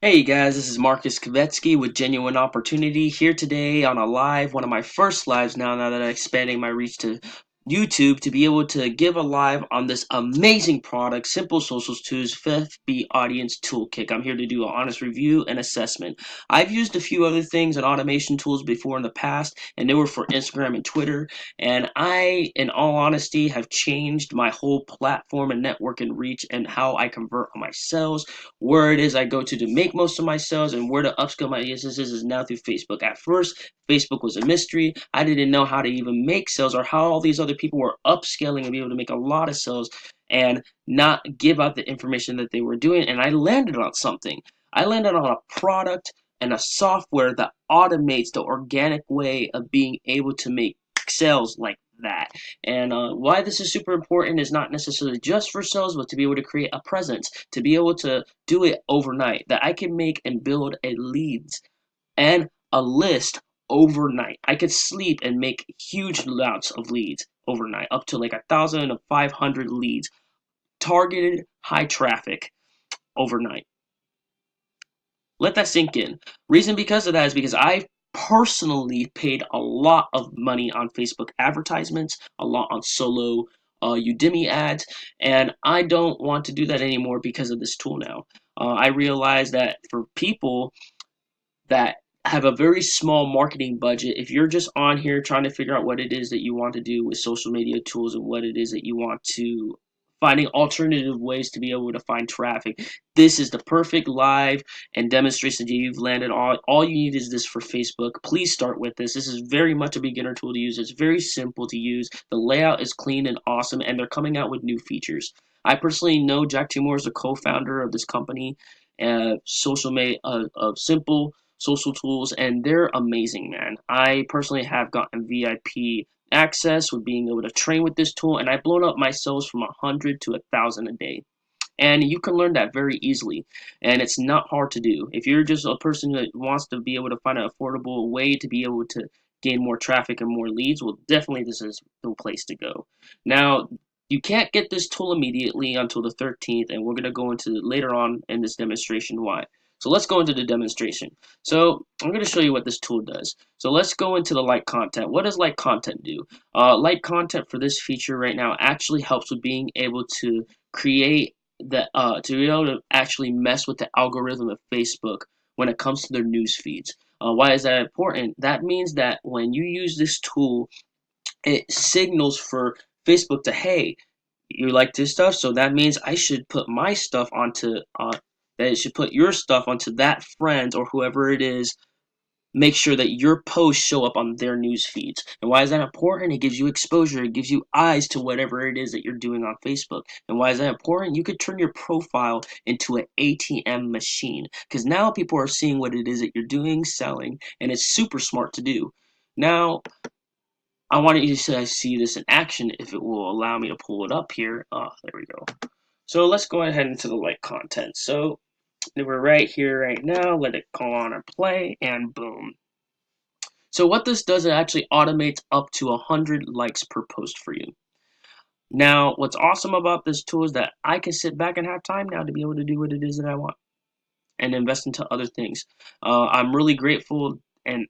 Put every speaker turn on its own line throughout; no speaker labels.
Hey guys, this is Marcus Kavetsky with Genuine Opportunity here today on a live, one of my first lives now that I'm expanding my reach to YouTube to be able to give a live on this amazing product, Simple Socials Tools 5B Audience Toolkit. I'm here to do an honest review and assessment. I've used a few other things and automation tools before in the past, and they were for Instagram and Twitter, and I, in all honesty, have changed my whole platform and network and reach and how I convert on my sales, where it is I go to make most of my sales, and where to upskill my businesses is now through Facebook. At first, Facebook was a mystery. I didn't know how to even make sales or how all these other people were upscaling and be able to make a lot of sales and not give out the information that they were doing. And I landed on something. I landed on a product and a software that automates the organic way of being able to make sales like that. And why this is super important is not necessarily just for sales, but to be able to create a presence, to be able to do it overnight, that I can make and build a leads and a list overnight. I could sleep and make huge amounts of leads overnight, up to like 1,500 leads, targeted high traffic overnight. Let that sink in. Reason because of that is because I personally paid a lot of money on Facebook advertisements, a lot on solo Udemy ads, and I don't want to do that anymore because of this tool now. I realize that for people that have a very small marketing budget, if you're just on here trying to figure out what it is that you want to do with social media tools and what it is that you want to finding alternative ways to be able to find traffic, this is the perfect live and demonstration that you've landed on. All you need is this for Facebook. Please start with this. This is very much a beginner tool to use. It's very simple to use. The layout is clean and awesome, and they're coming out with new features. I personally know Jack Timor is the co-founder of this company, of Simple Social Tools, and they're amazing, man. I personally have gotten VIP access with being able to train with this tool, and I've blown up my sales from 100 to 1,000 a day. And you can learn that very easily, and it's not hard to do. If you're just a person that wants to be able to find an affordable way to be able to gain more traffic and more leads, well, definitely this is the place to go. Now, you can't get this tool immediately until the 13th, and we're going to go into later on in this demonstration why. So let's go into the demonstration. So I'm going to show you what this tool does. So let's go into the like content. What does like content do? Like content for this feature right now actually helps with being able to create to be able to actually mess with the algorithm of Facebook when it comes to their news feeds. Why is that important? That means that when you use this tool, it signals for Facebook to, hey, you like this stuff, so that means I should put my stuff onto that it should put your stuff onto that friend or whoever it is. Make sure that your posts show up on their news feeds. And why is that important? It gives you exposure. It gives you eyes to whatever it is that you're doing on Facebook. And why is that important? You could turn your profile into an ATM machine, because now people are seeing what it is that you're doing, selling, and it's super smart to do. Now, I want you to see this in action if it will allow me to pull it up here. There we go. So let's go ahead into the like content. So we're right here right now. Let it call on and play, and boom. So what this does, it actually automates up to 100 likes per post for you. Now, what's awesome about this tool is that I can sit back and have time now to be able to do what it is that I want and invest into other things. I'm really grateful and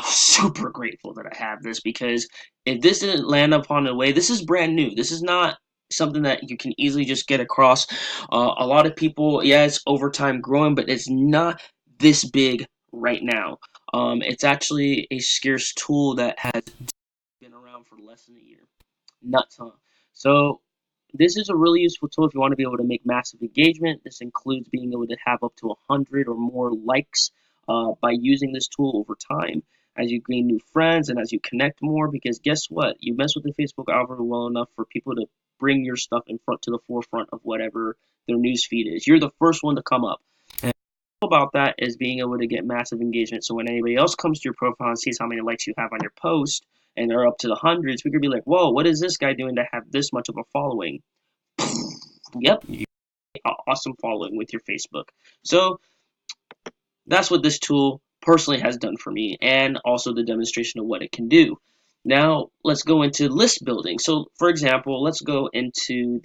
super grateful that I have this, because if this didn't land upon the way, this is brand new. This is not something that you can easily just get across. A lot of people, yeah, it's over time growing, but it's not this big right now. It's actually a scarce tool that has been around for less than a year. Nuts, huh? So this is a really useful tool if you want to be able to make massive engagement. This includes being able to have up to 100 or more likes by using this tool over time as you gain new friends and as you connect more, because guess what? You mess with the Facebook algorithm well enough for people to bring your stuff in front to the forefront of whatever their news feed is. You're the first one to come up. And about that is being able to get massive engagement. So when anybody else comes to your profile and sees how many likes you have on your post and they're up to the hundreds, we could be like, whoa, what is this guy doing to have this much of a following? Yep, you have awesome following with your Facebook. So that's what this tool personally has done for me, and also the demonstration of what it can do. Now let's go into list building. So for example, let's go into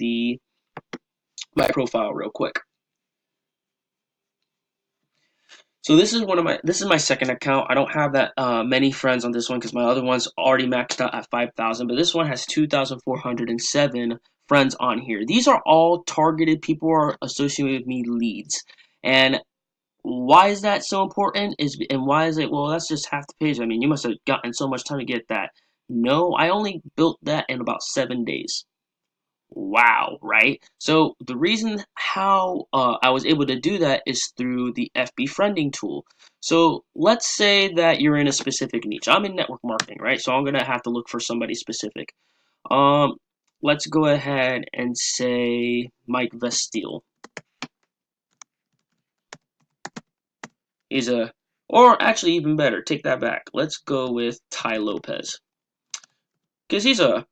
my profile real quick. So this is my second account. I don't have that many friends on this one because my other one's already maxed out at 5,000, but this one has 2,407 friends on here. These are all targeted people who are associated with me leads. And why is that so important? And why is it, well, that's just half the page. I mean, you must have gotten so much time to get that. No, I only built that in about 7 days. Wow, right? So the reason how I was able to do that is through the FB friending tool. So let's say that you're in a specific niche. I'm in network marketing, right? So I'm gonna have to look for somebody specific. Um, let's go ahead and say Mike Vestile. He's a, or actually even better, take that back. Let's go with Ty Lopez because he's a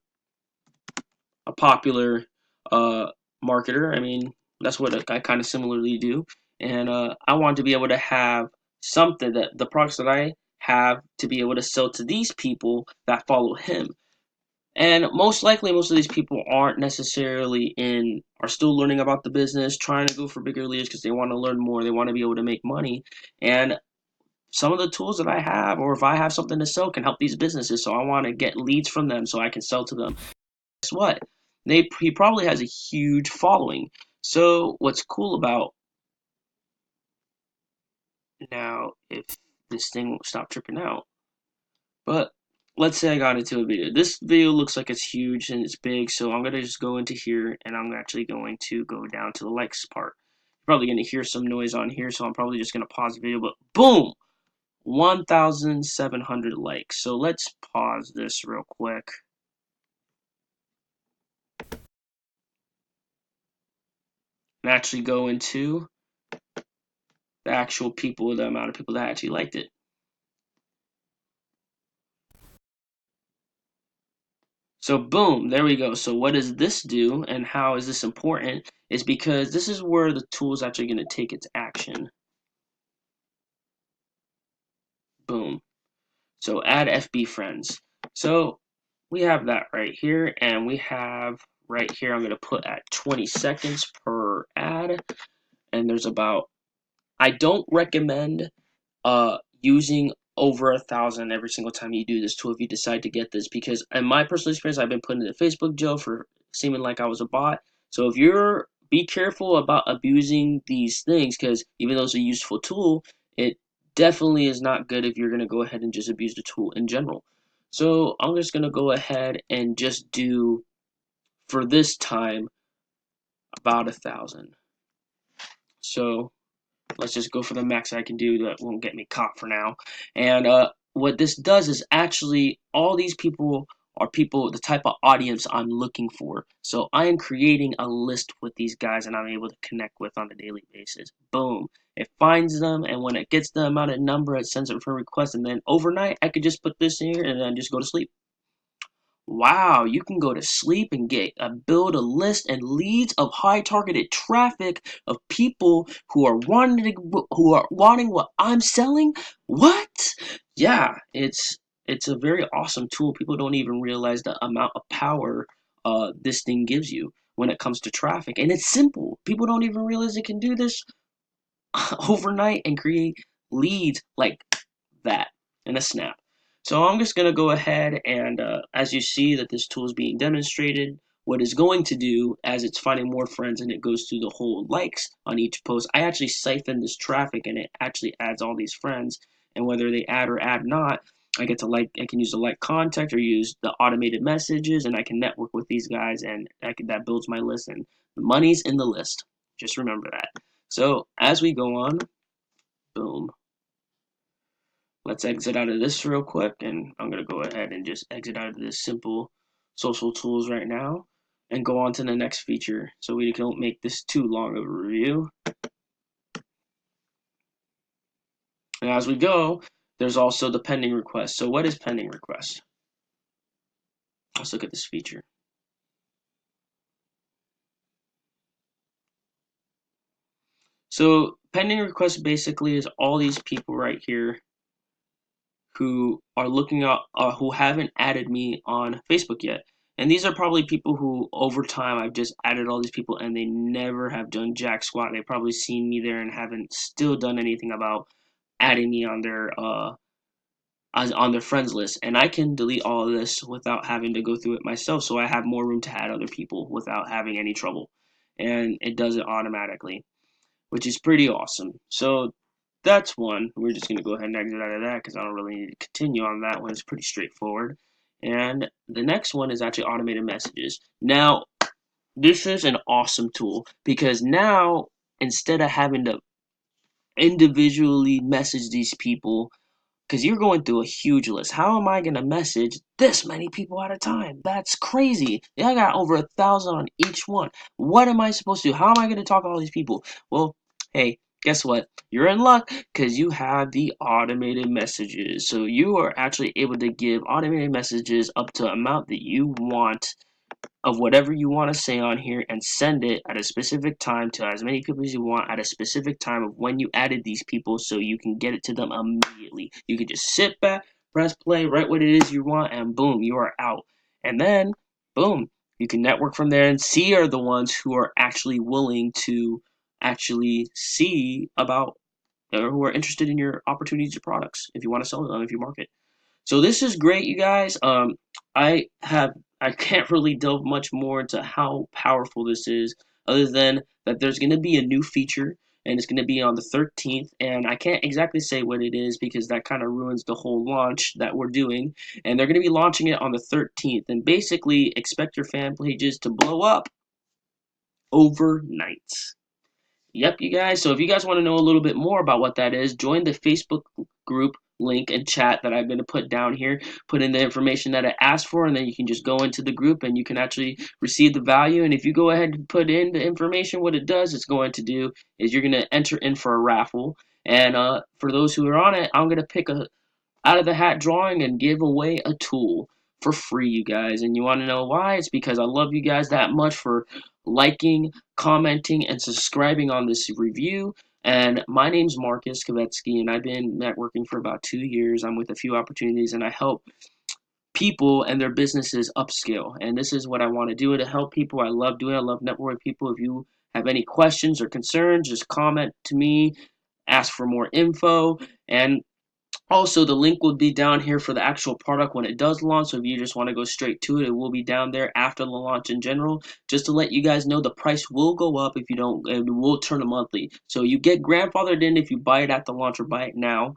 popular marketer. I mean, that's what I kind of similarly do. And I want to be able to have something that the products that I have to be able to sell to these people that follow him. And most likely, most of these people aren't necessarily are still learning about the business, trying to go for bigger leads because they want to learn more, they want to be able to make money. And some of the tools that I have, or if I have something to sell, can help these businesses. So I want to get leads from them so I can sell to them. Guess what? He probably has a huge following. So what's cool about now, if this thing won't stop tripping out, but let's say I got into a video. This video looks like it's huge and it's big, so I'm gonna just go into here and I'm actually going to go down to the likes part. You're probably gonna hear some noise on here, so I'm probably just gonna pause the video, but boom! 1,700 likes. So let's pause this real quick. And actually go into the actual people, the amount of people that actually liked it. So boom, there we go. So what does this do and how is this important is because this is where the tool is actually going to take its action. Boom. So add FB friends. So we have that right here and we have right here, I'm going to put at 20 seconds per ad. And there's about, I don't recommend using over 1,000 every single time you do this tool if you decide to get this, because in my personal experience I've been put into Facebook jail for seeming like I was a bot. So if you're, be careful about abusing these things, because even though it's a useful tool, it definitely is not good if you're going to go ahead and just abuse the tool in general. So I'm just going to go ahead and just do, for this time, about 1,000. So let's just go for the max I can do that won't get me caught for now. And what this does is actually all these people are people, the type of audience I'm looking for. So I am creating a list with these guys and I'm able to connect with on a daily basis. Boom. It finds them, and when it gets the amount of number, it sends it for request, and then overnight I could just put this in here and then just go to sleep. Wow, you can go to sleep and get build a list and leads of high targeted traffic of people who are wanting what I'm selling. What? Yeah, it's a very awesome tool. People don't even realize the amount of power this thing gives you when it comes to traffic, and it's simple. People don't even realize they can do this overnight and create leads like that in a snap. So I'm just going to go ahead and as you see that this tool is being demonstrated, what it's going to do as it's finding more friends and it goes through the whole likes on each post, I actually siphon this traffic and it actually adds all these friends, and whether they add or add not, I get to like, I can use the like contact or use the automated messages, and I can network with these guys, and that builds my list, and the money's in the list. Just remember that. So as we go on, boom. Let's exit out of this real quick, and I'm going to go ahead and just exit out of this simple social tools right now and go on to the next feature so we don't make this too long of a review. And as we go, there's also the pending request. So what is pending request? Let's look at this feature. So pending request basically is all these people right here who are looking up, who haven't added me on Facebook yet. And these are probably people who, over time, I've just added all these people and they never have done jack squat. They've probably seen me there and haven't still done anything about adding me on their friends list, and I can delete all of this without having to go through it myself, so I have more room to add other people without having any trouble, and it does it automatically, which is pretty awesome. So that's one. We're just going to go ahead and exit out of that because I don't really need to continue on that one. It's pretty straightforward. And the next one is actually automated messages. Now, this is an awesome tool because now instead of having to individually message these people, because you're going through a huge list. How am I going to message this many people at a time? That's crazy. Yeah, I got over 1,000 on each one. What am I supposed to do? How am I going to talk to all these people? Well, hey, guess what? You're in luck because you have the automated messages. So you are actually able to give automated messages up to an amount that you want of whatever you want to say on here and send it at a specific time to as many people as you want at a specific time of when you added these people so you can get it to them immediately. You can just sit back, press play, write what it is you want, and boom, you are out. And then, boom, you can network from there and see are the ones who are actually willing to actually see about or who are interested in your opportunities or products if you want to sell them if you market. So this is great, you guys. I have I can't really delve much more into how powerful this is, other than that there's going to be a new feature, and it's going to be on the 13th, and I can't exactly say what it is because that kind of ruins the whole launch that we're doing. And they're going to be launching it on the 13th, and basically expect your fan pages to blow up overnight. Yep, you guys. So if you guys want to know a little bit more about what that is, join the Facebook group link and chat that I'm going to put down here. Put in the information that I asked for, and then you can just go into the group and you can actually receive the value. And if you go ahead and put in the information, what it does, it's going to do is you're going to enter in for a raffle. And for those who are on it, I'm going to pick a out of the hat drawing and give away a tool for free, you guys. And you want to know why? It's because I love you guys that much for liking, commenting, and subscribing on this review. And my name's Marcus Kavetsky, and I've been networking for about 2 years. I'm with a few opportunities, and I help people and their businesses upscale. And this is what I want to do to help people. I love doing it. I love networking with people. If you have any questions or concerns, just comment to me, ask for more info, and also, the link will be down here for the actual product when it does launch, so if you just want to go straight to it, it will be down there after the launch in general. Just to let you guys know, the price will go up if you don't, it will turn a monthly. So you get grandfathered in if you buy it at the launch or buy it now,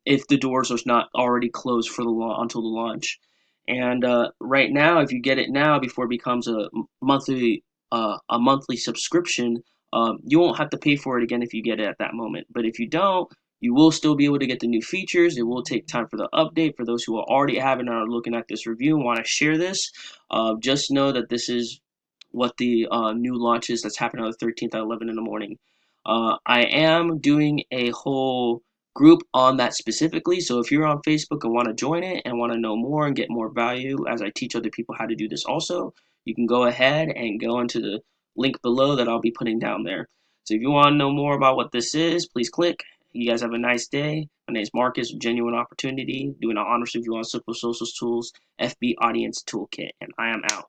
if the doors are not already closed for the until the launch. And right now, if you get it now before it becomes a monthly subscription, you won't have to pay for it again if you get it at that moment. But if you don't, you will still be able to get the new features. It will take time for the update. For those who already have it and are looking at this review and want to share this, just know that this is what the new launch is that's happening on the 13th at 11 in the morning. I am doing a whole group on that specifically. So if you're on Facebook and want to join it and want to know more and get more value as I teach other people how to do this also, you can go ahead and go into the link below that I'll be putting down there. So if you want to know more about what this is, please click. You guys have a nice day. My name is Marcus, Genuine Opportunity, doing an honors review on Simple Social Tools, FB Audience Toolkit, and I am out.